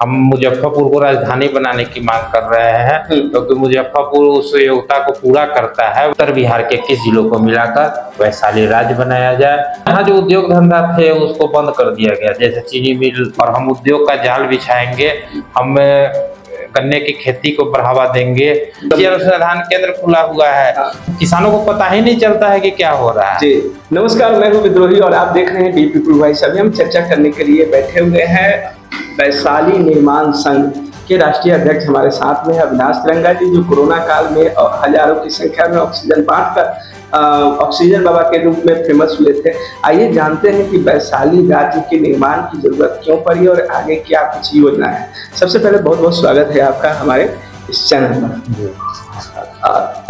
हम मुजफ्फरपुर को राजधानी बनाने की मांग कर रहे हैं, क्योंकि मुजफ्फरपुर उस योग्यता को पूरा करता है। उत्तर बिहार के 21 जिलों को मिलाकर वैशाली राज्य बनाया जाए। यहाँ जो उद्योग धंधा थे उसको बंद कर दिया गया, जैसे चीनी मिल, और हम उद्योग का जाल बिछाएंगे। हम गन्ने की खेती को बढ़ावा देंगे। अनुसंधान केंद्र खुला हुआ है, किसानों को पता ही नहीं चलता है कि क्या हो रहा है। जी नमस्कार, मैं हूं विद्रोही और आप देख रहे हैं डीपी पीपल वॉइस। अभी हम चर्चा करने के लिए बैठे हुए हैं वैशाली निर्माण संघ के राष्ट्रीय अध्यक्ष हमारे साथ में है अविनाश तिरंगा जी, जो कोरोना काल में हजारों की संख्या में ऑक्सीजन बांटकर ऑक्सीजन बाबा के रूप में फेमस हुए थे। आइए जानते हैं कि वैशाली राज्य के निर्माण की जरूरत क्यों पड़ी और आगे क्या कुछ योजना है। सबसे पहले बहुत बहुत स्वागत है आपका हमारे इस चैनल पर।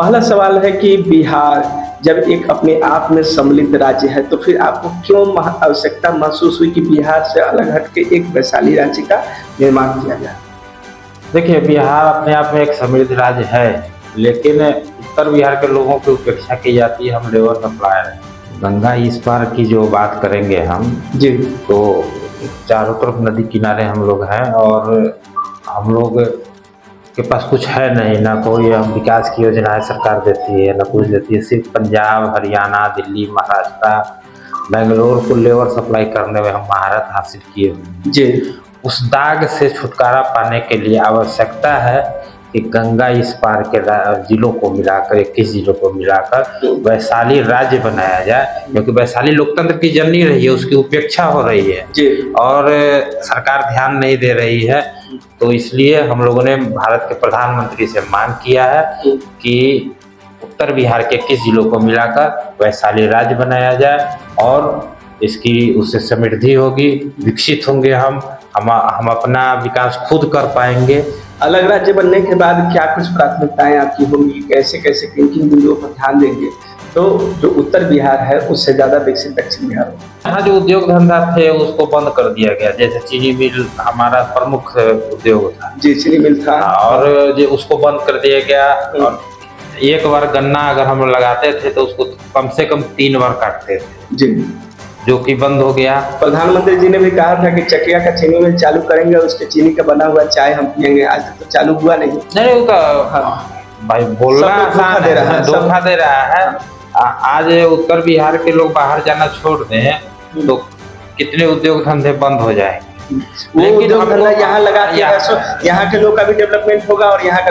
पहला सवाल है कि बिहार जब एक अपने आप में सम्मिलित राज्य है, तो फिर आपको क्यों आवश्यकता महसूस हुई कि बिहार से अलग हटके एक वैशाली राज्य का निर्माण किया जाए? देखिए, बिहार अपने आप में एक समृद्ध राज्य है, लेकिन उत्तर बिहार के लोगों की उपेक्षा की जाती है। हम लेबर सप्लायर हैं। गंगा इस पार की जो बात करेंगे हम जी, तो चारों तरफ नदी किनारे हम लोग हैं, और हम लोग के पास कुछ है नहीं, ना कोई विकास की योजनाएं सरकार देती है, ना कुछ देती है। सिर्फ पंजाब, हरियाणा, दिल्ली, महाराष्ट्र, बेंगलोर को लेबर सप्लाई करने में हम महारत हासिल किए हुए जी। उस दाग से छुटकारा पाने के लिए आवश्यकता है कि गंगा इस पार के जिलों को मिलाकर, 21 जिलों को मिलाकर वैशाली राज्य बनाया जाए, क्योंकि वैशाली लोकतंत्र की जननी रही है, उसकी उपेक्षा हो रही है जी, और सरकार ध्यान नहीं दे रही है। तो इसलिए हम लोगों ने भारत के प्रधानमंत्री से मांग किया है कि उत्तर बिहार के 21 जिलों को मिलाकर वैशाली राज्य बनाया जाए, और इसकी उससे समृद्धि होगी, विकसित होंगे। हम अपना विकास खुद कर पाएंगे। अलग राज्य बनने के बाद क्या कुछ प्राथमिकताएं आपकी होंगी, कैसे कैसे किन किन बिंदुओं पर ध्यान देंगे, तो जो उत्तर बिहार है उससे ज्यादा विकसित दक्षिण बिहार होगा? यहाँ जो उद्योग धंधा थे उसको बंद कर दिया गया, जैसे चीनी मिल हमारा प्रमुख उद्योग था। जी, चीनी मिल था, और जो उसको बंद कर दिया गया। और एक बार गन्ना अगर हम लगाते थे तो उसको कम से कम 3 बार काटते थे जी, जो कि बंद हो गया। प्रधानमंत्री जी ने भी कहा था कि चकिया का चीनी मिल चालू करेंगे, उसके चीनी का बना हुआ चाय हम पियेंगे। आज तक तो चालू हुआ नहीं। नहीं, वो तो भाई बोलना आसान है, धोखा दे रहा है। आज उत्तर बिहार के लोग बाहर जाना छोड़ दें तो कितने उद्योग धंधे बंद हो जाएंगे। लेकिन हमको यहाँ लगा के यहाँ के लोग का भी डेवलपमेंट होगा और यहाँ का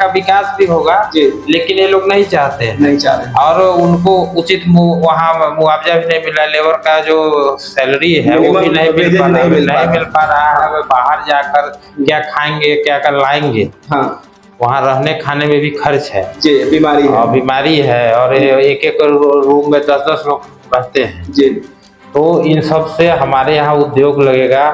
विकास भी होगा, लेकिन ये लोग नहीं चाहते हैं, नहीं चाह रहे, और उनको उचित वहाँ मुआवजा भी नहीं मिला। लेबर का जो सैलरी है वो भी नहीं मिल पा रहा है। बाहर जाकर क्या खाएंगे, क्या कर लाएंगे? हाँ, वहाँ रहने खाने में भी खर्च है जी, बीमारी है और एक एक रूम में 10-10 लोग रहते हैं जी। तो इन सब से हमारे यहाँ उद्योग लगेगा।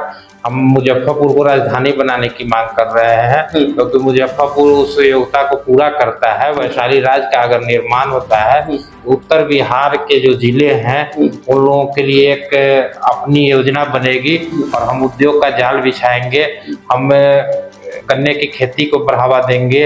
हम मुजफ्फरपुर को राजधानी बनाने की मांग कर रहे हैं, क्योंकि मुजफ्फरपुर उस योग्यता को पूरा करता है। वैशाली राज्य का अगर निर्माण होता है, उत्तर बिहार के जो जिले हैं उन लोगों के लिए एक अपनी योजना बनेगी, और हम उद्योग का जाल बिछाएंगे। हम गन्ने की खेती को बढ़ावा देंगे।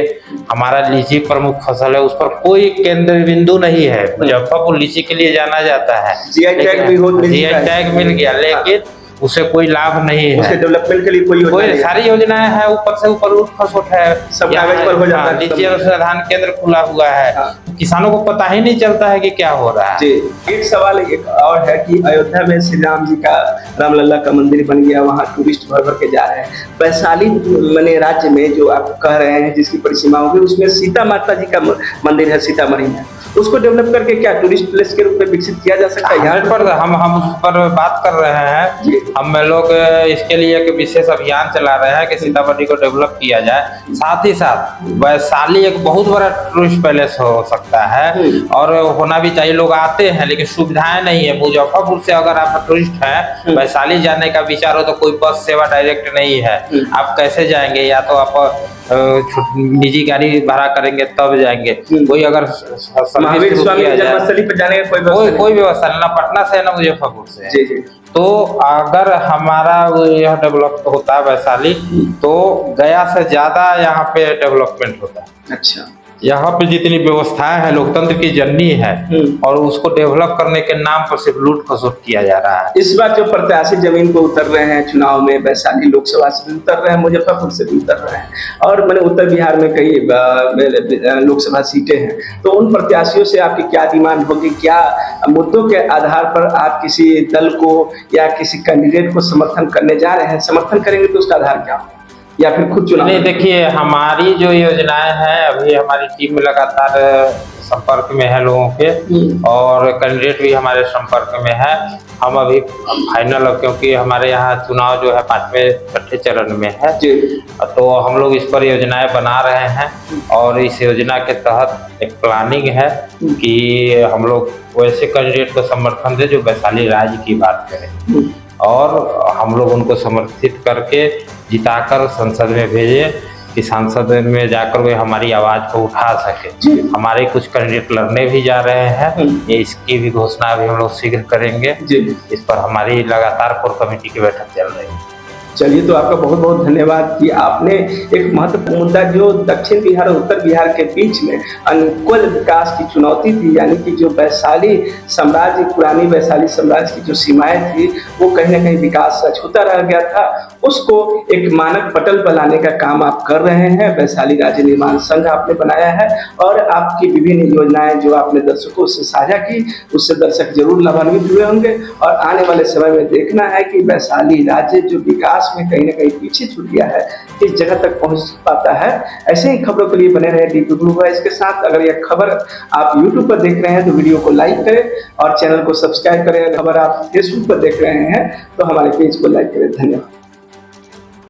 हमारा लीची प्रमुख फसल है, उस पर कोई केंद्र बिंदु नहीं है। मुजफ्फरपुर लीची के लिए जाना जाता है, जीआई टैग मिल गया, लेकिन उसे कोई लाभ नहीं है। उसके डेवलपमेंट के लिए कोई सारी योजनाएं हैं, ऊपर से ऊपर उठ है, सब कागज पर हो जाता है। लीची अनुसंधान केंद्र खुला हुआ है, किसानों को पता ही नहीं चलता है कि क्या हो रहा है। जी, एक सवाल एक और है कि अयोध्या में श्री राम जी का, रामलला का मंदिर बन गया, वहाँ टूरिस्ट भर भर के जा रहे हैं। वैशाली मैंने राज्य में जो आप कह रहे हैं जिसकी परिसीमा होगी, उसमें सीता माता जी का मंदिर है सीतामढ़ी में, उसको डेवलप करके क्या टूरिस्ट प्लेस के रूप में विकसित किया जा सकता है? यहाँ पर हम उस पर बात कर रहे हैं। हम लोग इसके लिए एक विशेष अभियान चला रहे हैं कि सीतामढ़ी को डेवलप किया जाए। साथ ही साथ वैशाली एक बहुत बड़ा टूरिस्ट पैलेस हो सकता है, और होना भी चाहिए। लोग आते हैं लेकिन सुविधाएं नहीं है। मुजफ्फरपुर से अगर आप टूरिस्ट हैं, वैशाली जाने का विचार हो तो कोई बस सेवा डायरेक्ट नहीं है। आप कैसे जाएंगे? या तो आप निजी गाड़ी भाड़ा करेंगे तब जाएंगे। कोई अगर महावीर स्वामी जन्मस्थली पर जाने का कोई व्यवस्था नहीं, ना पटना से ना मुजफ्फरपुर से। जी जी। तो अगर हमारा यह डेवलप होता है वैशाली, तो गया से ज्यादा यहाँ पे डेवलपमेंट होता है। अच्छा, यहाँ पे जितनी व्यवस्थाएं हैं लोकतंत्र की जननी है और उसको डेवलप करने के नाम पर सिर्फ लूट खसोट किया जा रहा है। इस बार जो प्रत्याशी जमीन को उतर रहे हैं चुनाव में, वैशाली लोकसभा से भी उतर रहे हैं, मुजफ्फरपुर से भी उतर रहे हैं और मैंने उत्तर बिहार में कई लोकसभा सीटें हैं, तो उन प्रत्याशियों से आपकी क्या डिमांड होगी? क्या मुद्दों के आधार पर आप किसी दल को या किसी कैंडिडेट को समर्थन करने जा रहे हैं? समर्थन करेंगे तो उसका आधार क्या होगा, या फिर खुद चुनाव? नहीं, देखिए, हमारी जो योजनाएं हैं, अभी हमारी टीम लगातार संपर्क में है लोगों के और कैंडिडेट भी हमारे संपर्क में है। हम अभी फाइनल, क्योंकि हमारे यहाँ चुनाव जो है 5वें-6ठे चरण में है, तो हम लोग इस पर योजनाएं बना रहे हैं और इस योजना के तहत एक प्लानिंग है कि हम लोग वैसे कैंडिडेट को समर्थन दें जो वैशाली राज्य की बात करें और हम लोग उनको समर्थित करके जिताकर संसद में भेजें कि संसद में जाकर वे हमारी आवाज़ को उठा सके। हमारे कुछ कैंडिडेट लड़ने भी जा रहे हैं, ये इसकी भी घोषणा भी हम लोग शीघ्र करेंगे। इस पर हमारी लगातार कोर कमेटी की बैठक चल रही है। चलिए, तो आपका बहुत बहुत धन्यवाद कि आपने एक महत्वपूर्ण मुद्दा जो दक्षिण बिहार और उत्तर बिहार के बीच में अनुकूल विकास की चुनौती थी, यानी कि जो वैशाली साम्राज्य, पुरानी वैशाली साम्राज्य की जो सीमाएं थी वो कहीं ना कहीं विकास से छूता रह गया था, उसको एक मानक पटल पर लाने का काम आप कर रहे हैं। वैशाली राज्य निर्माण संघ आपने बनाया है और आपकी विभिन्न योजनाएं जो आपने दर्शकों से साझा की, उससे दर्शक जरूर लाभान्वित हुए होंगे और आने वाले समय में देखना है कि वैशाली राज्य जो विकास में कहीं ना कहीं पीछे छूट गया है, किस जगह तक पहुंच पाता है। ऐसे ही खबरों के लिए बने रहे डीपीपी वॉइस के साथ। अगर यह खबर आप यूट्यूब पर देख रहे हैं तो वीडियो को लाइक करें और चैनल को सब्सक्राइब करें। खबर आप फेसबुक पर देख रहे हैं तो हमारे पेज को लाइक करें। धन्यवाद।